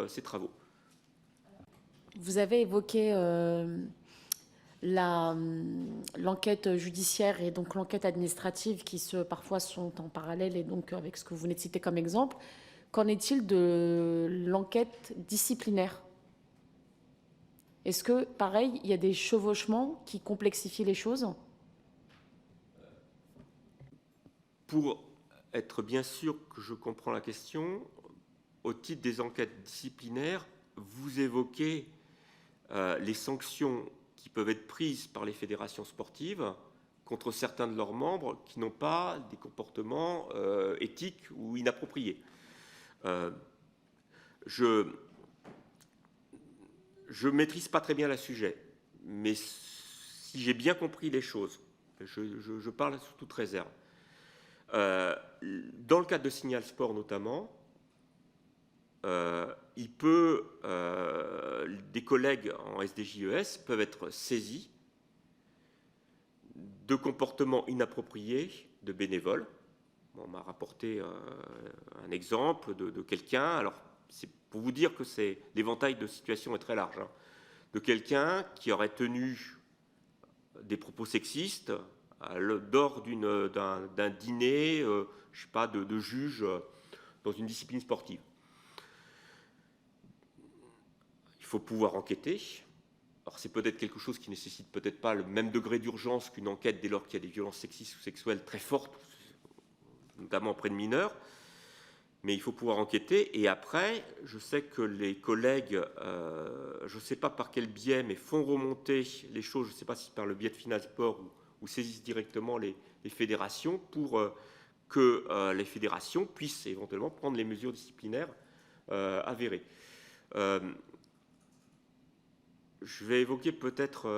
ces travaux. Vous avez évoqué l'enquête judiciaire et donc l'enquête administrative qui parfois sont en parallèle et donc avec ce que vous venez de citer comme exemple. Qu'en est-il de l'enquête disciplinaire? Est-ce que, pareil, il y a des chevauchements qui complexifient les choses? Pour être bien sûr que je comprends la question, au titre des enquêtes disciplinaires, vous évoquez les sanctions qui peuvent être prises par les fédérations sportives contre certains de leurs membres qui n'ont pas des comportements éthiques ou inappropriés. Je ne maîtrise pas très bien le sujet, mais si j'ai bien compris les choses, je parle sous toute réserve. Dans le cadre de Signal Sport notamment, des collègues en SDJES peuvent être saisis de comportements inappropriés de bénévoles. On m'a rapporté un exemple de quelqu'un, alors c'est pour vous dire que l'éventail de situation est très large, hein, de quelqu'un qui aurait tenu des propos sexistes lors d'un dîner, je sais pas, de juge dans une discipline sportive. Il faut pouvoir enquêter. Alors c'est peut-être quelque chose qui nécessite peut-être pas le même degré d'urgence qu'une enquête dès lors qu'il y a des violences sexistes ou sexuelles très fortes, notamment auprès de mineurs, mais il faut pouvoir enquêter. Et après, je sais que les collègues, je ne sais pas par quel biais, mais font remonter les choses, je ne sais pas si par le biais de Final Sport ou saisissent directement les fédérations pour que les fédérations puissent éventuellement prendre les mesures disciplinaires avérées. Je vais évoquer peut-être...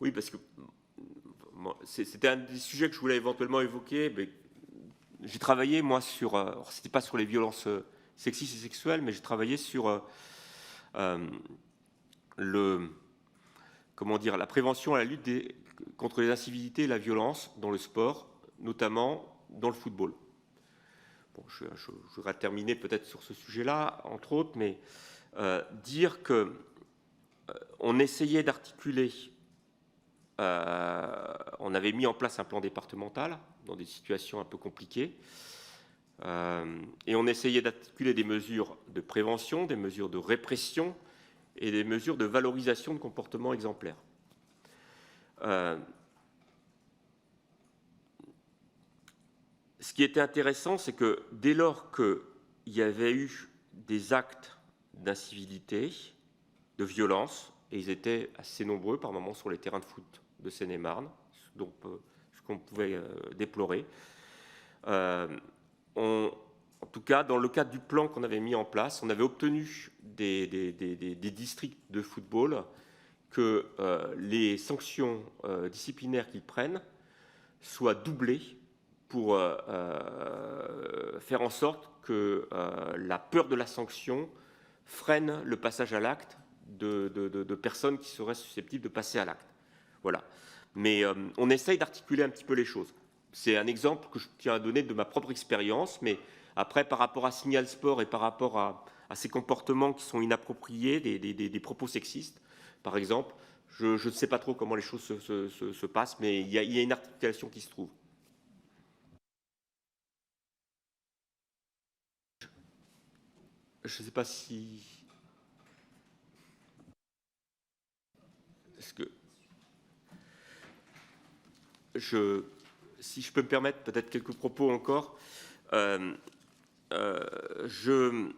oui, parce que c'était un des sujets que je voulais éventuellement évoquer. Mais j'ai travaillé, moi, sur... c'était pas sur les violences sexistes et sexuelles, mais j'ai travaillé sur la prévention et la lutte contre les incivilités et la violence dans le sport, notamment dans le football. Bon, je voudrais terminer peut-être sur ce sujet-là, entre autres, mais dire que on essayait d'articuler, on avait mis en place un plan départemental dans des situations un peu compliquées, et on essayait d'articuler des mesures de prévention, des mesures de répression et des mesures de valorisation de comportements exemplaires. Ce qui était intéressant, c'est que dès lors qu'il y avait eu des actes d'incivilité, de violence, et ils étaient assez nombreux par moments sur les terrains de foot de Seine-et-Marne, donc ce qu'on pouvait déplorer. En tout cas, dans le cadre du plan qu'on avait mis en place, on avait obtenu des districts de football que les sanctions disciplinaires qu'ils prennent soient doublées pour faire en sorte que la peur de la sanction freine le passage à l'acte de personnes qui seraient susceptibles de passer à l'acte. Voilà. Mais on essaye d'articuler un petit peu les choses. C'est un exemple que je tiens à donner de ma propre expérience, mais après, par rapport à Signal Sport et par rapport à ces comportements qui sont inappropriés, des propos sexistes, par exemple, je ne sais pas trop comment les choses se passent, mais il y a une articulation qui se trouve. Je ne sais pas si... Est-ce que... Si je peux me permettre peut-être quelques propos encore, je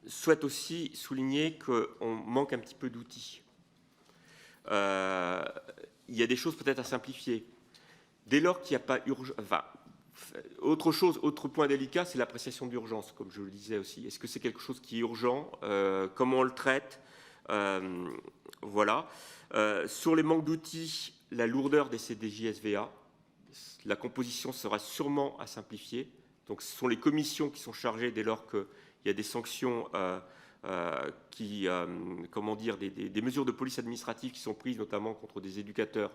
souhaite aussi souligner qu'on manque un petit peu d'outils. Il y a des choses peut-être à simplifier. Dès lors qu'il n'y a pas urgence... Enfin, autre point délicat, c'est l'appréciation d'urgence, comme je le disais aussi. Est-ce que c'est quelque chose qui est urgent? Comment on le traite? Voilà. Sur les manques d'outils, la lourdeur des CDJ-SVA, la composition sera sûrement à simplifier. Donc ce sont les commissions qui sont chargées dès lors qu'il y a des sanctions, comment dire, des mesures de police administrative qui sont prises notamment contre des éducateurs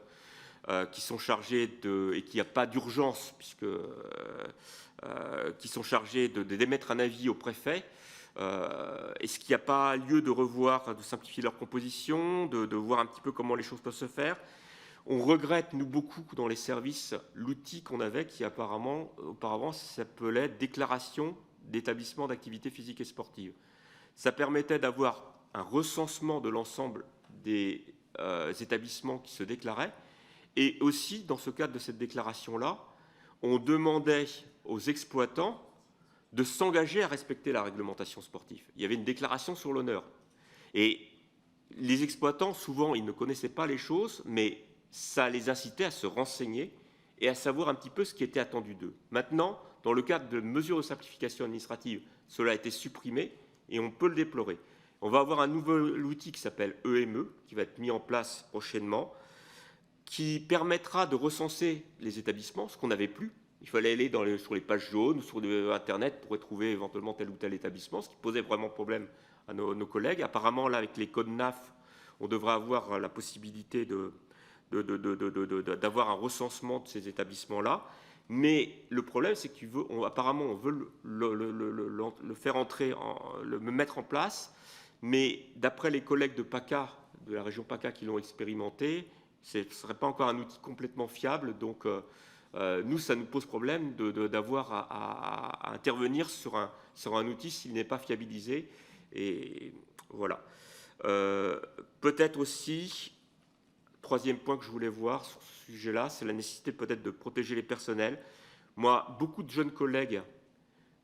qui sont chargés et qu'il n'y a pas d'urgence puisque qui sont chargés d'émettre un avis au préfet. Est-ce qu'il n'y a pas lieu de revoir, de simplifier leur composition, de voir un petit peu comment les choses peuvent se faire? On regrette, nous, beaucoup dans les services, l'outil qu'on avait qui apparemment, auparavant, s'appelait déclaration d'établissement d'activité physique et sportive. Ça permettait d'avoir un recensement de l'ensemble des établissements qui se déclaraient. Et aussi, dans ce cadre de cette déclaration-là, on demandait aux exploitants de s'engager à respecter la réglementation sportive. Il y avait une déclaration sur l'honneur. Et les exploitants, souvent, ils ne connaissaient pas les choses, mais ça les incitait à se renseigner et à savoir un petit peu ce qui était attendu d'eux. Maintenant, dans le cadre de mesures de simplification administrative, cela a été supprimé et on peut le déplorer. On va avoir un nouvel outil qui s'appelle EME, qui va être mis en place prochainement, qui permettra de recenser les établissements, ce qu'on n'avait plus. Il fallait aller sur les pages jaunes ou sur Internet pour trouver éventuellement tel ou tel établissement, ce qui posait vraiment problème à nos collègues. Apparemment, là, avec les codes NAF, on devrait avoir la possibilité d'avoir un recensement de ces établissements-là. Mais le problème, c'est qu'apparemment, on veut le faire entrer, le mettre en place. Mais d'après les collègues de PACA, de la région PACA qui l'ont expérimenté, ce ne serait pas encore un outil complètement fiable. Donc, nous, ça nous pose problème d'avoir à intervenir sur un outil s'il n'est pas fiabilisé. Et voilà. Peut-être aussi, troisième point que je voulais voir sur ce sujet-là, c'est la nécessité peut-être de protéger les personnels. Moi, beaucoup de jeunes collègues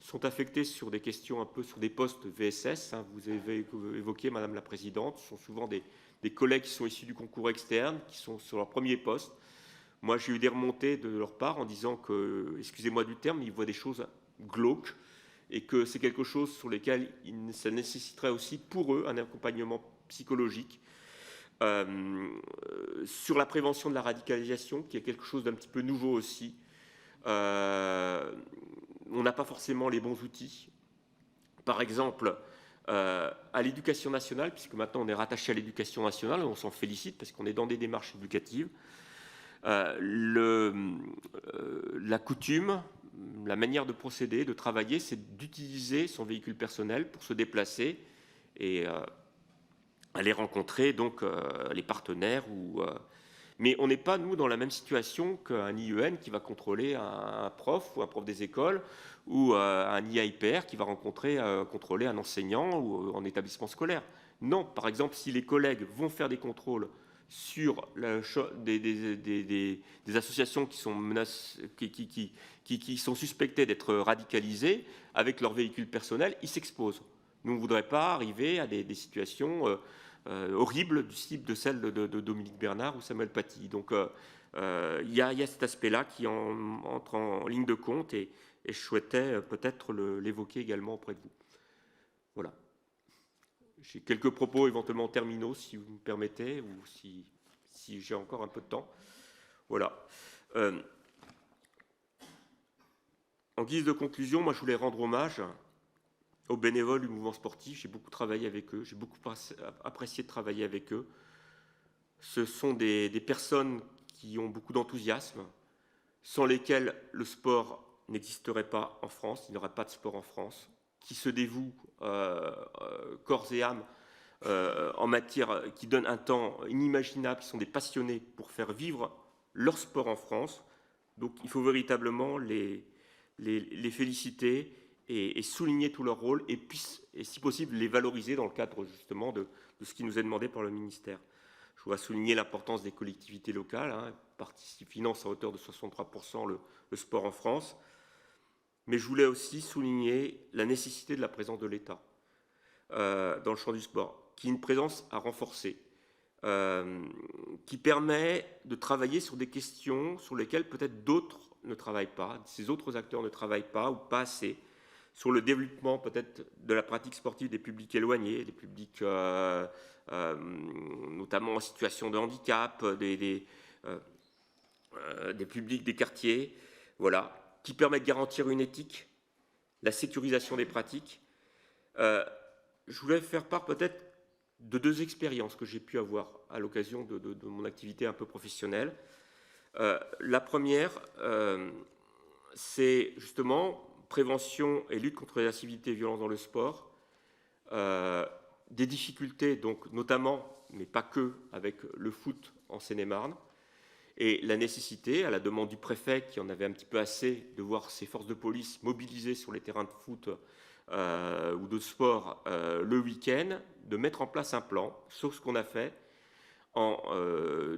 sont affectés sur des questions un peu sur des postes VSS. Vous avez évoqué, Madame la Présidente, ce sont souvent des collègues qui sont issus du concours externe, qui sont sur leur premier poste. Moi, j'ai eu des remontées de leur part en disant que, excusez-moi du terme, ils voient des choses glauques et que c'est quelque chose sur lesquels ça nécessiterait aussi pour eux un accompagnement psychologique. Sur la prévention de la radicalisation, qui est quelque chose d'un petit peu nouveau aussi. On n'a pas forcément les bons outils. Par exemple, à l'éducation nationale, puisque maintenant on est rattaché à l'éducation nationale, et on s'en félicite parce qu'on est dans des démarches éducatives, la coutume, la manière de procéder, de travailler, c'est d'utiliser son véhicule personnel pour se déplacer et aller rencontrer donc les partenaires. Mais on n'est pas, nous, dans la même situation qu'un IEN qui va contrôler un prof ou un prof des écoles ou un IAIPR qui va contrôler un enseignant ou en établissement scolaire. Non, par exemple, si les collègues vont faire des contrôles sur des associations qui sont suspectées d'être radicalisées avec leur véhicule personnel, ils s'exposent. Nous ne voudrions pas arriver à des situations horribles du type de celle de Dominique Bernard ou Samuel Paty. Donc il y a cet aspect-là qui entre en ligne de compte et je souhaitais peut-être l'évoquer également auprès de vous. Voilà. J'ai quelques propos éventuellement terminaux, si vous me permettez, ou si j'ai encore un peu de temps. Voilà. En guise de conclusion, moi je voulais rendre hommage aux bénévoles du mouvement sportif. J'ai beaucoup travaillé avec eux, j'ai beaucoup apprécié de travailler avec eux. Ce sont des personnes qui ont beaucoup d'enthousiasme, sans lesquelles le sport n'existerait pas en France, il n'y aurait pas de sport en France, qui se dévouent corps et âme en matière, qui donnent un temps inimaginable, qui sont des passionnés pour faire vivre leur sport en France. Donc il faut véritablement les féliciter et souligner tout leur rôle et si possible les valoriser dans le cadre justement de ce qui nous est demandé par le ministère. Je voudrais souligner l'importance des collectivités locales, financent à hauteur de 63% le sport en France. Mais je voulais aussi souligner la nécessité de la présence de l'État dans le champ du sport, qui est une présence à renforcer, qui permet de travailler sur des questions sur lesquelles peut-être d'autres ne travaillent pas, ces autres acteurs ne travaillent pas ou pas assez, sur le développement peut-être de la pratique sportive des publics éloignés, des publics notamment en situation de handicap, des publics des quartiers, voilà, qui permet de garantir une éthique, la sécurisation des pratiques. Je voulais faire part peut-être de deux expériences que j'ai pu avoir à l'occasion de mon activité un peu professionnelle. La première, c'est justement prévention et lutte contre les incivilités et violences dans le sport, des difficultés, donc notamment, mais pas que, avec le foot en Seine-et-Marne, et la nécessité, à la demande du préfet, qui en avait un petit peu assez de voir ses forces de police mobilisées sur les terrains de foot ou de sport le week-end, de mettre en place un plan, sauf ce qu'on a fait en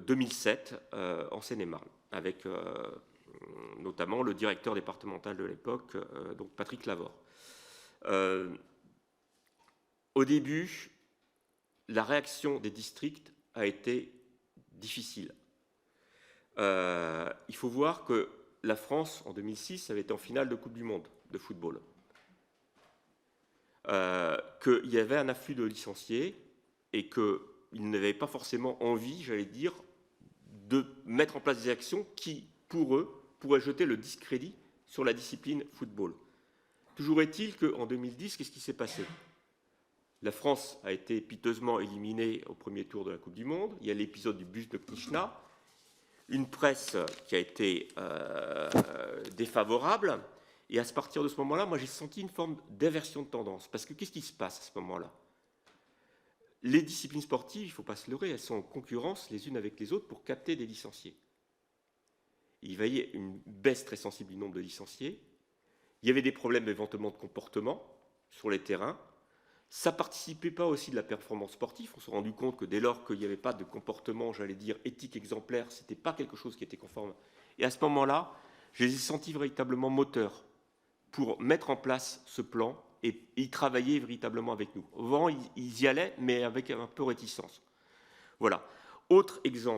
2007 en Seine-et-Marne, avec notamment le directeur départemental de l'époque, donc Patrick Lavore. Au début, la réaction des districts a été difficile. Il faut voir que la France, en 2006, avait été en finale de Coupe du Monde de football. Qu'il y avait un afflux de licenciés et qu'ils n'avaient pas forcément envie, j'allais dire, de mettre en place des actions qui, pour eux, pourraient jeter le discrédit sur la discipline football. Toujours est-il qu'en 2010, qu'est-ce qui s'est passé? La France a été piteusement éliminée au premier tour de la Coupe du Monde. Il y a l'épisode du bus de Krishna, une presse qui a été défavorable. Et à partir de ce moment-là, moi j'ai senti une forme d'inversion de tendance. Parce que qu'est-ce qui se passe à ce moment-là? Les disciplines sportives, il ne faut pas se leurrer, elles sont en concurrence les unes avec les autres pour capter des licenciés. Il y avait une baisse très sensible du nombre de licenciés. Il y avait des problèmes d'éventement de comportement sur les terrains. Ça ne participait pas aussi de la performance sportive. On s'est rendu compte que dès lors qu'il n'y avait pas de comportement, j'allais dire, éthique exemplaire, ce n'était pas quelque chose qui était conforme. Et à ce moment-là, je les ai sentis véritablement moteurs pour mettre en place ce plan et y travailler véritablement avec nous. Avant, ils y allaient, mais avec un peu réticence. Voilà. Autre exemple.